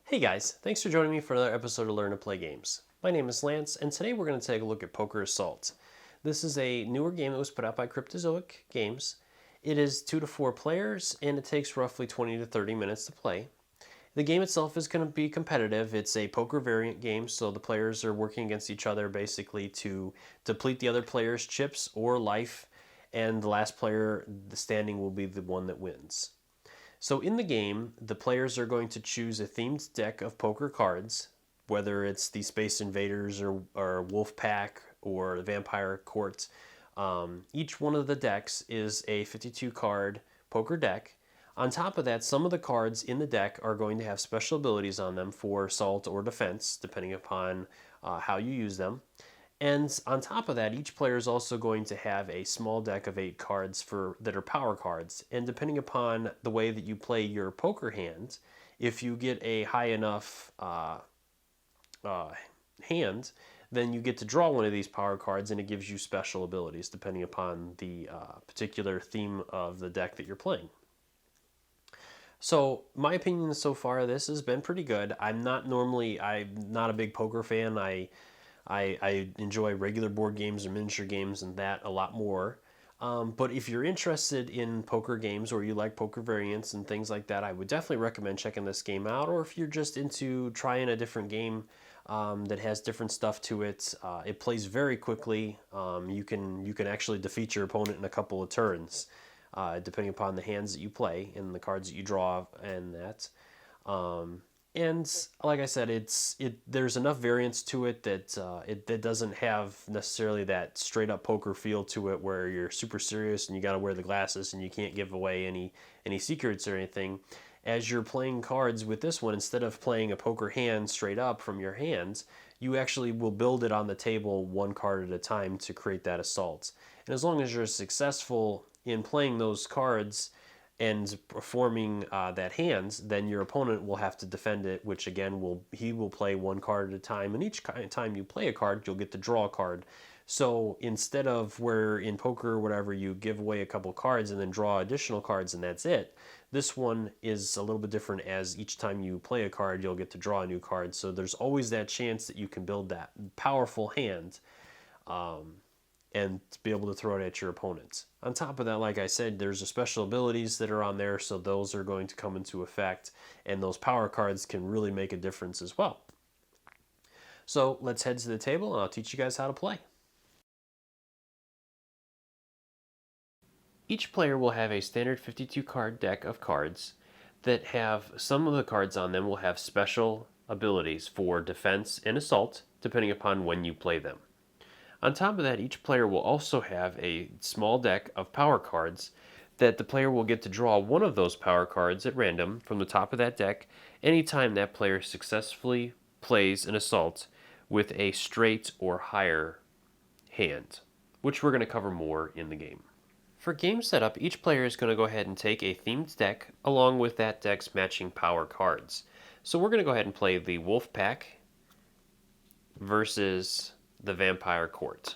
Hey guys, thanks for joining me for another episode of Learn to Play Games. My name is Lance, and today we're going to take a look at Poker Assault. This is a newer game that was put out by Cryptozoic Games. It is 2 to 4 players, and it takes roughly 20 to 30 minutes to play. The game itself is going to be competitive. It's a poker variant game, so the players are working against each other basically to deplete the other player's chips or life, and the last player standing will be the one that wins. So in the game, the players are going to choose a themed deck of poker cards, whether it's the Space Invaders or Wolf Pack or the Vampire Court. Each one of the decks is a 52 card poker deck. On top of that, some of the cards in the deck are going to have special abilities on them for assault or defense, depending upon how you use them. And on top of that, each player is also going to have a small deck of 8 cards that are power cards. And depending upon the way that you play your poker hand, if you get a high enough hand, then you get to draw one of these power cards, and it gives you special abilities depending upon the particular theme of the deck that you're playing. So my opinion so far, this has been pretty good. I'm not a big poker fan. I enjoy regular board games or miniature games and that a lot more. But if you're interested in poker games or you like poker variants and things like that, I would definitely recommend checking this game out. Or if you're just into trying a different game that has different stuff to it, it plays very quickly. You can actually defeat your opponent in a couple of turns, depending upon the hands that you play and the cards that you draw and that. And like I said, there's enough variance to it that it doesn't have necessarily that straight up poker feel to it, where you're super serious and you got to wear the glasses and you can't give away any secrets or anything. As you're playing cards with this one, instead of playing a poker hand straight up from your hands, you actually will build it on the table one card at a time to create that assault. And as long as you're successful in playing those cards and performing that hand, then your opponent will have to defend it, which again he will play one card at a time, and each time you play a card, you'll get to draw a card. So instead of where in poker or whatever you give away a couple cards and then draw additional cards and that's it, this one is a little bit different, as each time you play a card, you'll get to draw a new card. So there's always that chance that you can build that powerful hand and to be able to throw it at your opponent. On top of that, like I said, there's the special abilities that are on there, so those are going to come into effect, and those power cards can really make a difference as well. So let's head to the table and I'll teach you guys how to play. Each player will have a standard 52 card deck of cards that have, some of the cards on them will have special abilities for defense and assault, depending upon when you play them. On top of that, each player will also have a small deck of power cards that the player will get to draw one of those power cards at random from the top of that deck anytime that player successfully plays an assault with a straight or higher hand, which we're going to cover more in the game. For game setup, each player is going to go ahead and take a themed deck along with that deck's matching power cards. So we're going to go ahead and play the Wolf Pack versus the Vampire Court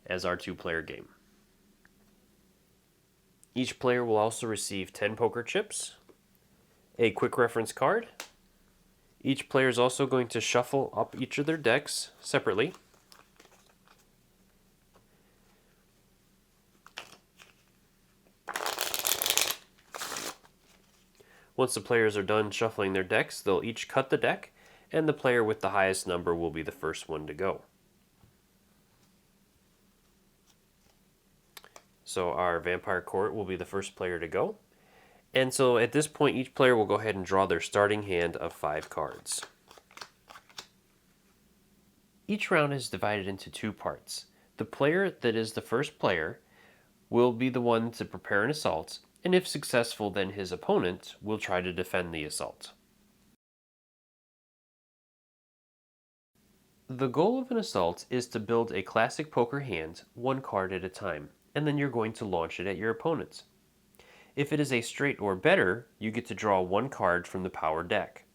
as our 2-player game. Each player will also receive 10 poker chips, a quick reference card. Each player is also going to shuffle up each of their decks separately. Once the players are done shuffling their decks, they'll each cut the deck, and the player with the highest number will be the first one to go. So our Vampire Court will be the first player to go. And so at this point, each player will go ahead and draw their starting hand of 5 cards. Each round is divided into 2 parts. The player that is the first player will be the one to prepare an assault, and if successful, then his opponent will try to defend the assault. The goal of an assault is to build a classic poker hand one card at a time, and then you're going to launch it at your opponent. If it is a straight or better, you get to draw 1 card from the power deck.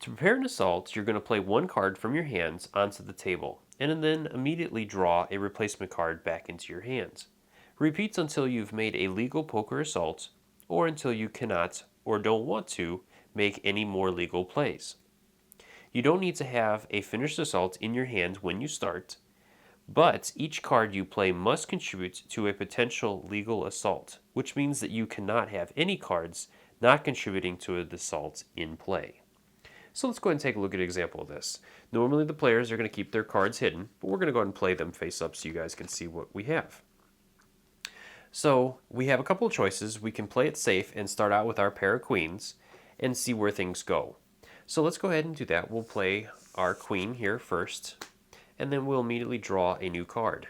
To prepare an assault, you're going to play 1 card from your hands onto the table, and then immediately draw a replacement card back into your hands. Repeats until you've made a legal poker assault, or until you cannot or don't want to make any more legal plays. You don't need to have a finished assault in your hand when you start, but each card you play must contribute to a potential legal assault, which means that you cannot have any cards not contributing to an assault in play. So let's go ahead and take a look at an example of this. Normally the players are going to keep their cards hidden, but we're going to go ahead and play them face up so you guys can see what we have. So we have a couple of choices. We can play it safe and start out with our pair of queens and see where things go. So let's go ahead and do that. We'll play our queen here first, and then we'll immediately draw a new card.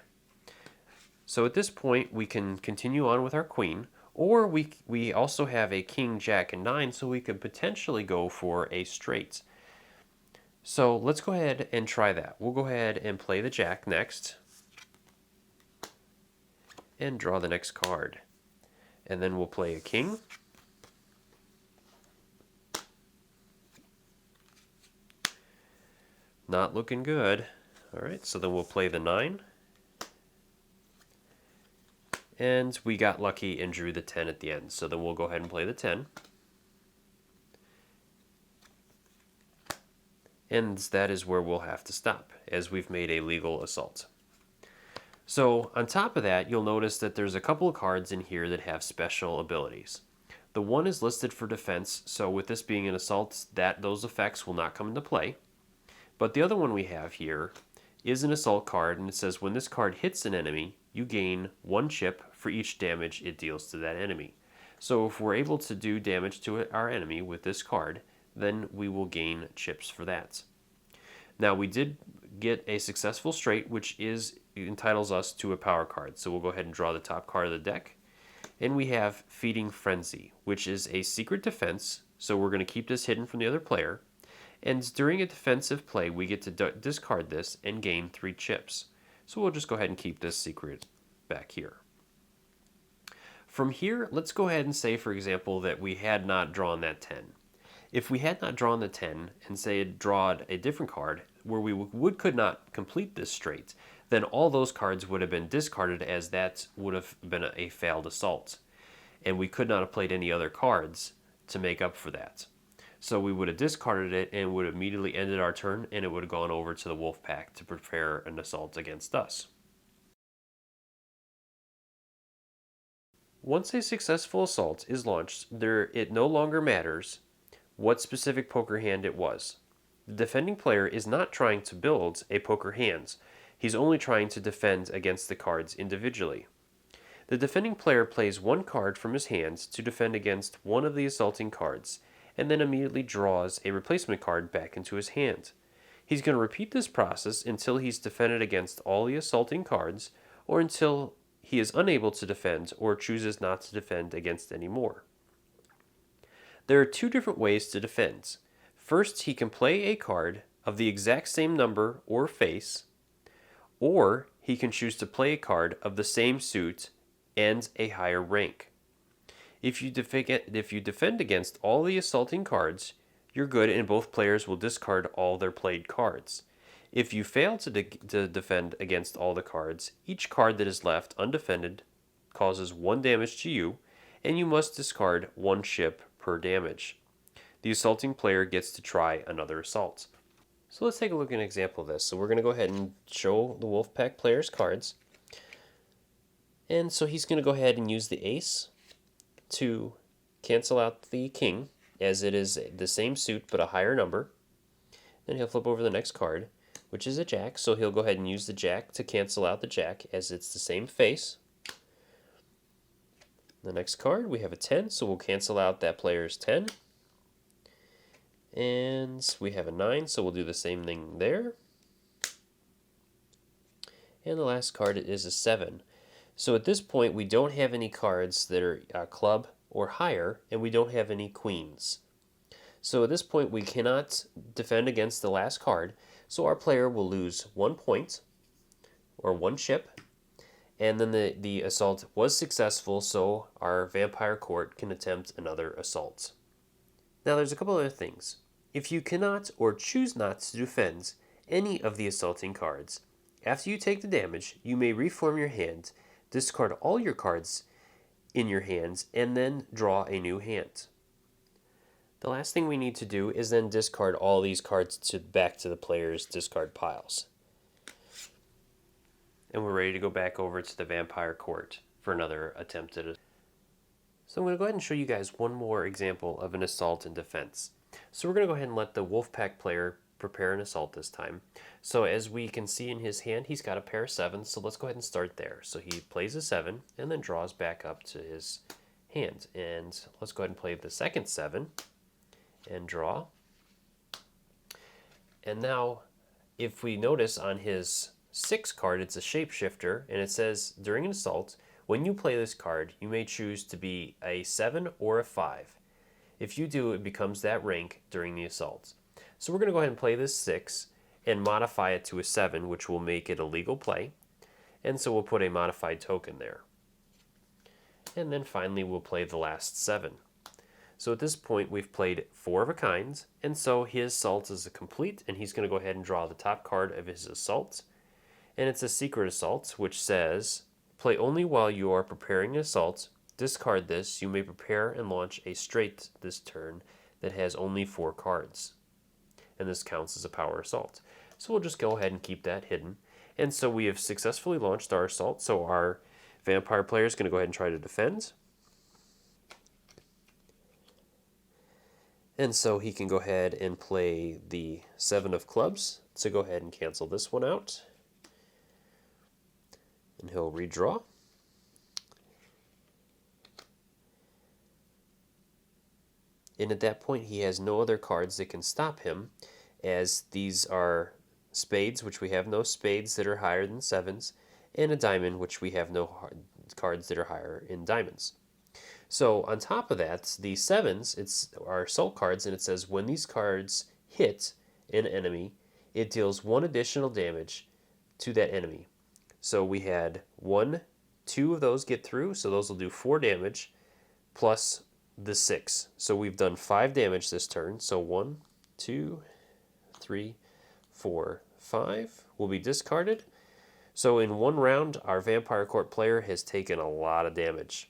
So at this point, we can continue on with our queen, or we also have a king, jack, and 9, so we could potentially go for a straight. So let's go ahead and try that. We'll go ahead and play the jack next, and draw the next card. And then we'll play a king, not looking good. All right, so then we'll play the 9. And we got lucky and drew the 10 at the end. So then we'll go ahead and play the 10. And that is where we'll have to stop, as we've made a legal assault. So on top of that, you'll notice that there's a couple of cards in here that have special abilities. The one is listed for defense, so with this being an assault, those effects will not come into play. But the other one we have here is an assault card, and it says when this card hits an enemy, you gain 1 chip for each damage it deals to that enemy. So if we're able to do damage to our enemy with this card, then we will gain chips for that. Now we did get a successful straight, which entitles us to a power card. So we'll go ahead and draw the top card of the deck. And we have Feeding Frenzy, which is a secret defense. So we're going to keep this hidden from the other player. And during a defensive play, we get to discard this and gain 3 chips. So we'll just go ahead and keep this secret back here. From here, let's go ahead and say, for example, that we had not drawn that 10. If we had not drawn the 10 and say had drawn a different card where we could not complete this straight, then all those cards would have been discarded, as that would have been a failed assault. And we could not have played any other cards to make up for that. So we would have discarded it and would have immediately ended our turn, and it would have gone over to the wolf pack to prepare an assault against us. Once a successful assault is launched, it no longer matters what specific poker hand it was. The defending player is not trying to build a poker hand. He's only trying to defend against the cards individually. The defending player plays 1 card from his hand to defend against one of the assaulting cards, and then immediately draws a replacement card back into his hand. He's going to repeat this process until he's defended against all the assaulting cards, or until he is unable to defend or chooses not to defend against any more. There are 2 different ways to defend. First, he can play a card of the exact same number or face, or he can choose to play a card of the same suit and a higher rank. If you defend against all the assaulting cards, you're good, and both players will discard all their played cards. If you fail to defend against all the cards, each card that is left undefended causes 1 damage to you, and you must discard 1 chip per damage. The assaulting player gets to try another assault. So let's take a look at an example of this. So we're going to go ahead and show the Wolfpack player's cards. And so he's going to go ahead and use the ace to cancel out the king, as it is the same suit but a higher number. Then he'll flip over the next card, which is a jack. So he'll go ahead and use the jack to cancel out the jack, as it's the same face. The next card, we have a 10, so we'll cancel out that player's 10. And we have a 9, so we'll do the same thing there. And the last card is a 7. So at this point, we don't have any cards that are club or higher, and we don't have any queens. So at this point, we cannot defend against the last card, so our player will lose 1 point, or 1 chip, and then the assault was successful, so our vampire court can attempt another assault. Now there's a couple other things. If you cannot or choose not to defend any of the assaulting cards, after you take the damage, you may reform your hand, discard all your cards in your hands, and then draw a new hand. The last thing we need to do is then discard all these cards back to the player's discard piles. And we're ready to go back over to the Vampire Court for another attempt at it. So I'm going to go ahead and show you guys one more example of an assault and defense. So we're going to go ahead and let the Wolfpack player prepare an assault this time. So as we can see in his hand, he's got a pair of 7s, so let's go ahead and start there. So he plays a 7 and then draws back up to his hand. And let's go ahead and play the second 7 and draw. And now if we notice on his 6 card, it's a shapeshifter, and it says during an assault, when you play this card, you may choose to be a 7 or a 5. If you do, it becomes that rank during the assault. So we're going to go ahead and play this 6 and modify it to a 7, which will make it a legal play. And so we'll put a modified token there. And then finally we'll play the last 7. So at this point we've played 4 of a kind, and so his assault is complete, and he's going to go ahead and draw the top card of his assault. And it's a secret assault, which says, play only while you are preparing an assault. Discard this. You may prepare and launch a straight this turn that has only 4 cards. And this counts as a power assault. So we'll just go ahead and keep that hidden. And so we have successfully launched our assault. So our vampire player is going to go ahead and try to defend. And so he can go ahead and play the 7 of clubs. So go ahead and cancel this one out. And he'll redraw. And at that point he has no other cards that can stop him, as these are spades, which we have no spades that are higher than 7s, and a diamond, which we have no cards that are higher in diamonds. So on top of that, the 7s, it's our assault cards, and it says when these cards hit an enemy, it deals 1 additional damage to that enemy. So we had 2 of those get through, so those will do 4 damage, plus the 6. So we've done 5 damage this turn. So 1, 2, 3, 4, 5 will be discarded. So in one round, our Vampire Court player has taken a lot of damage.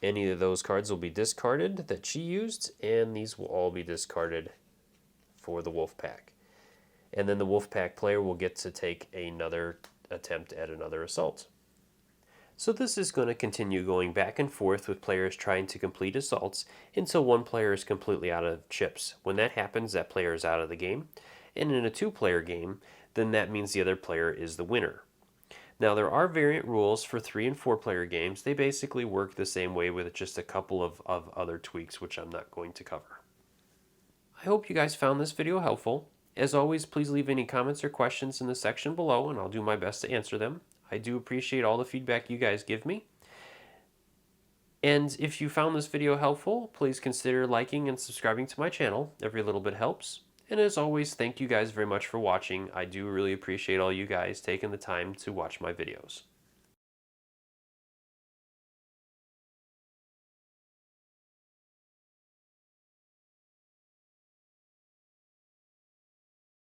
Any of those cards will be discarded that she used, and these will all be discarded for the Wolfpack. And then the Wolfpack player will get to take another attempt at another assault. So this is going to continue going back and forth with players trying to complete assaults until one player is completely out of chips. When that happens, that player is out of the game. And in a 2-player game, then that means the other player is the winner. Now there are variant rules for 3 and 4-player games. They basically work the same way with just a couple of other tweaks, which I'm not going to cover. I hope you guys found this video helpful. As always, please leave any comments or questions in the section below, and I'll do my best to answer them. I do appreciate all the feedback you guys give me. And if you found this video helpful, please consider liking and subscribing to my channel. Every little bit helps. And as always, thank you guys very much for watching. I do really appreciate all you guys taking the time to watch my videos.